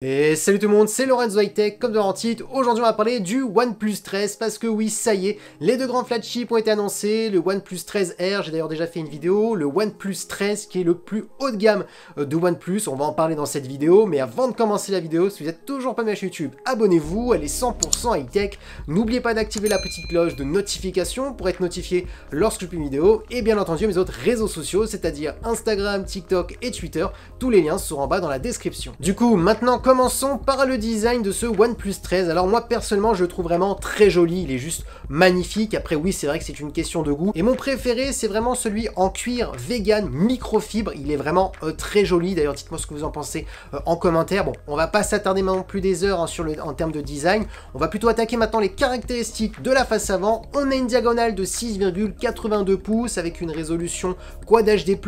Et salut tout le monde, c'est Lorenzo Hightech, comme de titre. Aujourd'hui on va parler du OnePlus 13 parce que oui, ça y est, les deux grands flagships ont été annoncés, le OnePlus 13R, j'ai d'ailleurs déjà fait une vidéo, le OnePlus 13 qui est le plus haut de gamme de OnePlus, on va en parler dans cette vidéo, mais avant de commencer la vidéo, si vous n'êtes toujours pas ma chaîne YouTube, abonnez-vous, elle est 100% high-tech, n'oubliez pas d'activer la petite cloche de notification pour être notifié lorsque je publie une vidéo, et bien entendu mes autres réseaux sociaux, c'est-à-dire Instagram, TikTok et Twitter, tous les liens seront en bas dans la description. Du coup, maintenant, commençons par le design de ce OnePlus 13. Alors moi personnellement je le trouve vraiment très joli, il est juste magnifique. Après oui c'est vrai que c'est une question de goût. Et mon préféré c'est vraiment celui en cuir vegan microfibre. Il est vraiment très joli. D'ailleurs dites-moi ce que vous en pensez en commentaire. Bon on va pas s'attarder maintenant plus des heures en termes de design. On va plutôt attaquer maintenant les caractéristiques de la face avant. On a une diagonale de 6,82 pouces avec une résolution Quad HD+.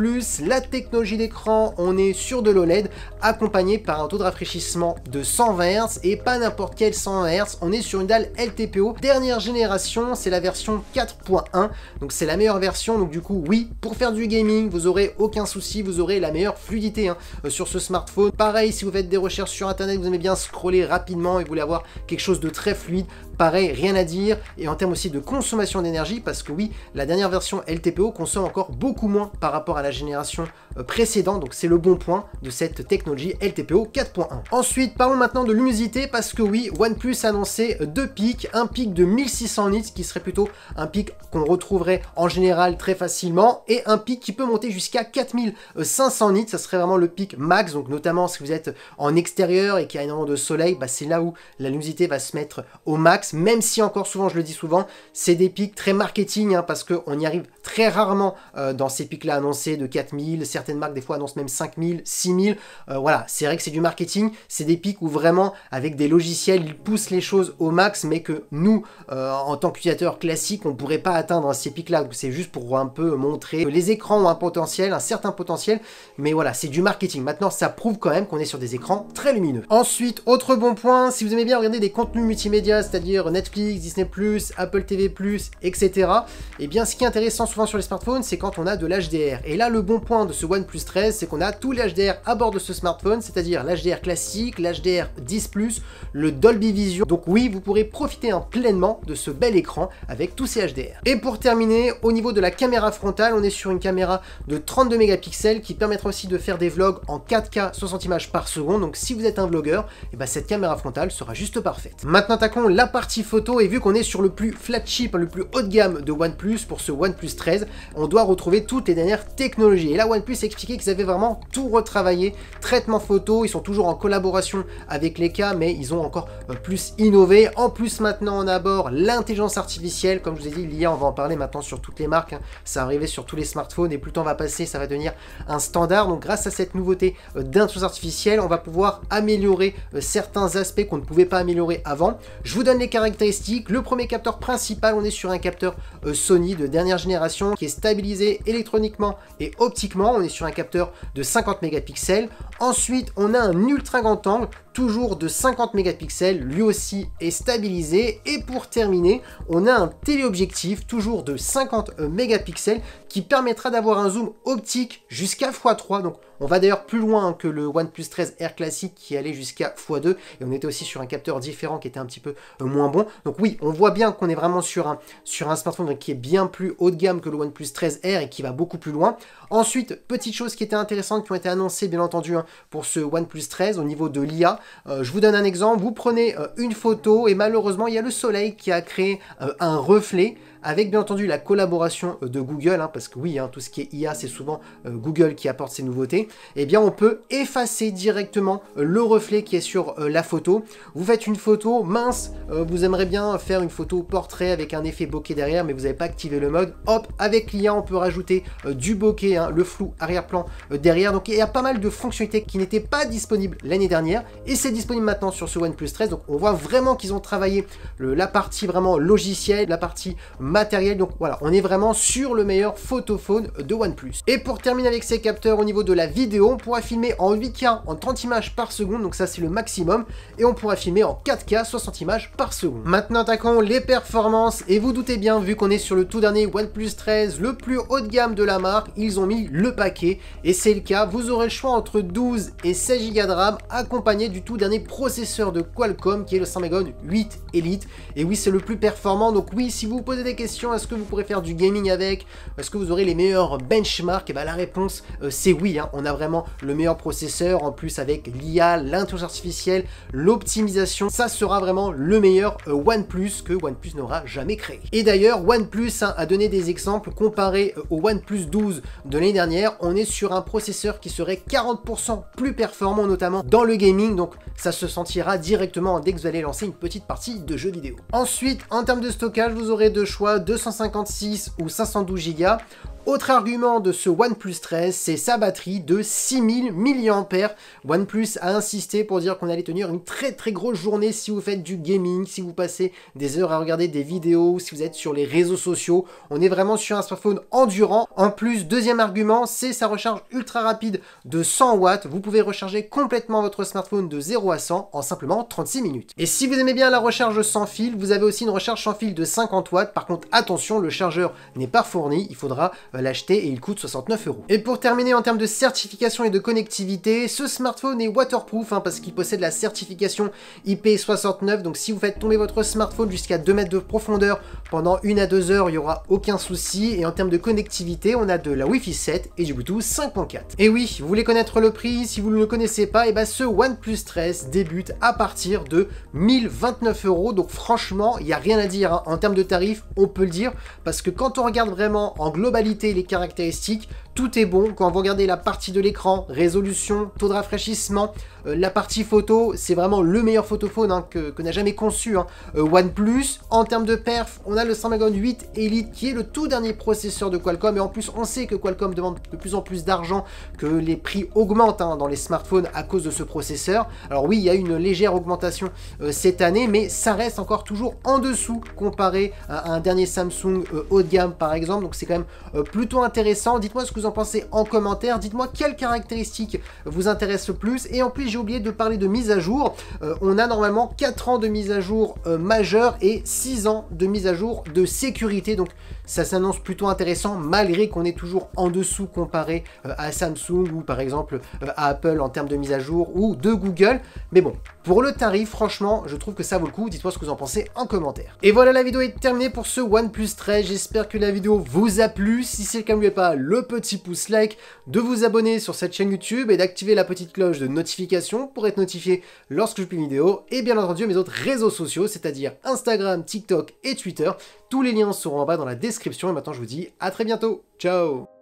La technologie d'écran, on est sur de l'OLED accompagné par un taux de rafraîchissement de 120 Hz et pas n'importe quel 120 Hz, on est sur une dalle LTPO dernière génération, c'est la version 4.1, donc c'est la meilleure version, donc du coup oui, pour faire du gaming, vous aurez aucun souci, vous aurez la meilleure fluidité sur ce smartphone. Pareil, si vous faites des recherches sur internet, vous aimez bien scroller rapidement et vous voulez avoir quelque chose de très fluide, pareil, rien à dire, et en termes aussi de consommation d'énergie, parce que oui, la dernière version LTPO consomme encore beaucoup moins par rapport à la génération précédente, donc c'est le bon point de cette technologie LTPO 4.1. Ensuite, parlons maintenant de luminosité, parce que oui, OnePlus a annoncé deux pics, un pic de 1600 nits, qui serait plutôt un pic qu'on retrouverait en général très facilement, et un pic qui peut monter jusqu'à 4500 nits, ça serait vraiment le pic max, donc notamment si vous êtes en extérieur et qu'il y a énormément de soleil, bah c'est là où la luminosité va se mettre au max, même si encore souvent, je le dis souvent, c'est des pics très marketing, parce qu'on y arrive très rarement dans ces pics-là annoncés de 4000, certaines marques des fois annoncent même 5000, 6000, voilà, c'est vrai que c'est du marketing, c'est des pics où vraiment, avec des logiciels, ils poussent les choses au max, mais que nous, en tant qu'utilisateurs classiques, on ne pourrait pas atteindre ces pics-là, c'est juste pour un peu montrer que les écrans ont un potentiel, un certain potentiel, mais voilà, c'est du marketing. Maintenant, ça prouve quand même qu'on est sur des écrans très lumineux. Ensuite, autre bon point, si vous aimez bien regarder des contenus multimédia, c'est-à-dire Netflix, Disney+, Apple TV+, etc., et bien ce qui est intéressant souvent sur les smartphones, c'est quand on a de l'HDR. Et là, le bon point de ce OnePlus 13, c'est qu'on a tous les HDR à bord de ce smartphone, c'est-à-dire l'HDR classique, l'HDR 10+, le Dolby Vision. Donc oui, vous pourrez profiter pleinement de ce bel écran avec tous ces HDR. Et pour terminer, au niveau de la caméra frontale, on est sur une caméra de 32 mégapixels qui permettra aussi de faire des vlogs en 4K 60 images par seconde. Donc si vous êtes un vlogueur, et ben cette caméra frontale sera juste parfaite. Maintenant attaquons la partie photo, et vu qu'on est sur le plus flagship, le plus haut de gamme de OnePlus pour ce OnePlus 13, on doit retrouver toutes les dernières technologies. Et là OnePlus a expliqué qu'ils avaient vraiment tout retravaillé, traitement photo, ils sont toujours en collaboration avec Leica, mais ils ont encore plus innové. En plus maintenant on aborde l'intelligence artificielle, comme je vous ai dit, l'IA on va en parler maintenant sur toutes les marques, ça va arriver sur tous les smartphones, et plus le temps va passer, ça va devenir un standard. Donc grâce à cette nouveauté d'intelligence artificielle, on va pouvoir améliorer certains aspects qu'on ne pouvait pas améliorer avant. Je vous donne les caractéristiques. Le premier capteur principal, on est sur un capteur Sony de dernière génération qui est stabilisé électroniquement et optiquement. On est sur un capteur de 50 mégapixels. Ensuite, on a un ultra grand angle, toujours de 50 mégapixels, lui aussi est stabilisé. Et pour terminer, on a un téléobjectif, toujours de 50 mégapixels, qui permettra d'avoir un zoom optique jusqu'à x3. Donc on va d'ailleurs plus loin que le OnePlus 13R classique qui allait jusqu'à x2, et on était aussi sur un capteur différent qui était un petit peu moins bon. Donc oui, on voit bien qu'on est vraiment sur un smartphone qui est bien plus haut de gamme que le OnePlus 13R et qui va beaucoup plus loin. Ensuite, petite chose qui était intéressante, qui ont été annoncées bien entendu pour ce OnePlus 13 au niveau de l'IA. Je vous donne un exemple, vous prenez une photo et malheureusement il y a le soleil qui a créé un reflet, avec bien entendu la collaboration de Google, parce que oui, tout ce qui est IA, c'est souvent Google qui apporte ces nouveautés. Eh bien, on peut effacer directement le reflet qui est sur la photo. Vous faites une photo mince, vous aimeriez bien faire une photo portrait avec un effet bokeh derrière, mais vous n'avez pas activé le mode. Hop, avec l'IA, on peut rajouter du bokeh, le flou arrière-plan derrière. Donc, il y a pas mal de fonctionnalités qui n'étaient pas disponibles l'année dernière, et c'est disponible maintenant sur ce OnePlus 13. Donc, on voit vraiment qu'ils ont travaillé la partie vraiment logicielle, la partie matériel. Donc voilà, on est vraiment sur le meilleur photophone de OnePlus. Et pour terminer avec ces capteurs au niveau de la vidéo, on pourra filmer en 8K en 30 images par seconde, donc ça c'est le maximum, et on pourra filmer en 4K 60 images par seconde. Maintenant attaquons les performances, et vous doutez bien, vu qu'on est sur le tout dernier OnePlus 13, le plus haut de gamme de la marque, ils ont mis le paquet, et c'est le cas, vous aurez le choix entre 12 et 16 Go de RAM, accompagné du tout dernier processeur de Qualcomm, qui est le Snapdragon 8 Elite, et oui c'est le plus performant, donc oui, si vous vous posez des questions, est-ce que vous pourrez faire du gaming avec, est-ce que vous aurez les meilleurs benchmarks, et bah la réponse c'est oui, hein. On a vraiment le meilleur processeur, en plus avec l'IA, l'intelligence artificielle, l'optimisation, ça sera vraiment le meilleur OnePlus que OnePlus n'aura jamais créé. Et d'ailleurs, OnePlus a donné des exemples comparés au OnePlus 12 de l'année dernière, on est sur un processeur qui serait 40% plus performant, notamment dans le gaming, donc ça se sentira directement dès que vous allez lancer une petite partie de jeux vidéo. Ensuite, en termes de stockage, vous aurez deux choix, 256 ou 512 Go. Autre argument de ce OnePlus 13, c'est sa batterie de 6000 mAh. OnePlus a insisté pour dire qu'on allait tenir une très grosse journée si vous faites du gaming, si vous passez des heures à regarder des vidéos, si vous êtes sur les réseaux sociaux. On est vraiment sur un smartphone endurant. En plus, deuxième argument, c'est sa recharge ultra rapide de 100 watts. Vous pouvez recharger complètement votre smartphone de 0 à 100 en simplement 36 minutes. Et si vous aimez bien la recharge sans fil, vous avez aussi une recharge sans fil de 50 watts. Par contre, attention, le chargeur n'est pas fourni. Il faudra l'acheter et il coûte 69 €. Et pour terminer, en termes de certification et de connectivité, ce smartphone est waterproof parce qu'il possède la certification IP69. Donc si vous faites tomber votre smartphone jusqu'à 2 mètres de profondeur pendant 1 à 2 heures, il n'y aura aucun souci. Et en termes de connectivité, on a de la Wi-Fi 7 et du Bluetooth 5.4. Et oui, vous voulez connaître le prix? Si vous ne le connaissez pas, et ce OnePlus 13 débute à partir de 1029 €. Donc franchement, il n'y a rien à dire. En termes de tarifs, on peut le dire, parce que quand on regarde vraiment en globalité les caractéristiques, tout est bon. Quand vous regardez la partie de l'écran, résolution, taux de rafraîchissement, la partie photo, c'est vraiment le meilleur photophone que n'a jamais conçu OnePlus. En termes de perf, on a le Snapdragon 8 Elite qui est le tout dernier processeur de Qualcomm, et en plus on sait que Qualcomm demande de plus en plus d'argent, que les prix augmentent dans les smartphones à cause de ce processeur. Alors oui, il y a une légère augmentation cette année, mais ça reste encore toujours en dessous comparé à un dernier Samsung haut de gamme par exemple, donc c'est quand même plutôt intéressant. Dites-moi ce que vous en pensez en commentaire, dites-moi quelles caractéristiques vous intéressent le plus. Et en plus, j'ai oublié de parler de mise à jour. On a normalement 4 ans de mise à jour majeure et 6 ans de mise à jour de sécurité, donc ça s'annonce plutôt intéressant, malgré qu'on est toujours en dessous comparé à Samsung ou par exemple à Apple en termes de mise à jour, ou de Google. Mais bon, pour le tarif, franchement, je trouve que ça vaut le coup. Dites-moi ce que vous en pensez en commentaire. Et voilà, la vidéo est terminée pour ce OnePlus 13. J'espère que la vidéo vous a plu. Si c'est le cas, n'oubliez pas le petit pouce like, de vous abonner sur cette chaîne YouTube et d'activer la petite cloche de notification pour être notifié lorsque je publie une vidéo. Et bien entendu, mes autres réseaux sociaux, c'est-à-dire Instagram, TikTok et Twitter. Tous les liens seront en bas dans la description. Et maintenant, je vous dis à très bientôt. Ciao!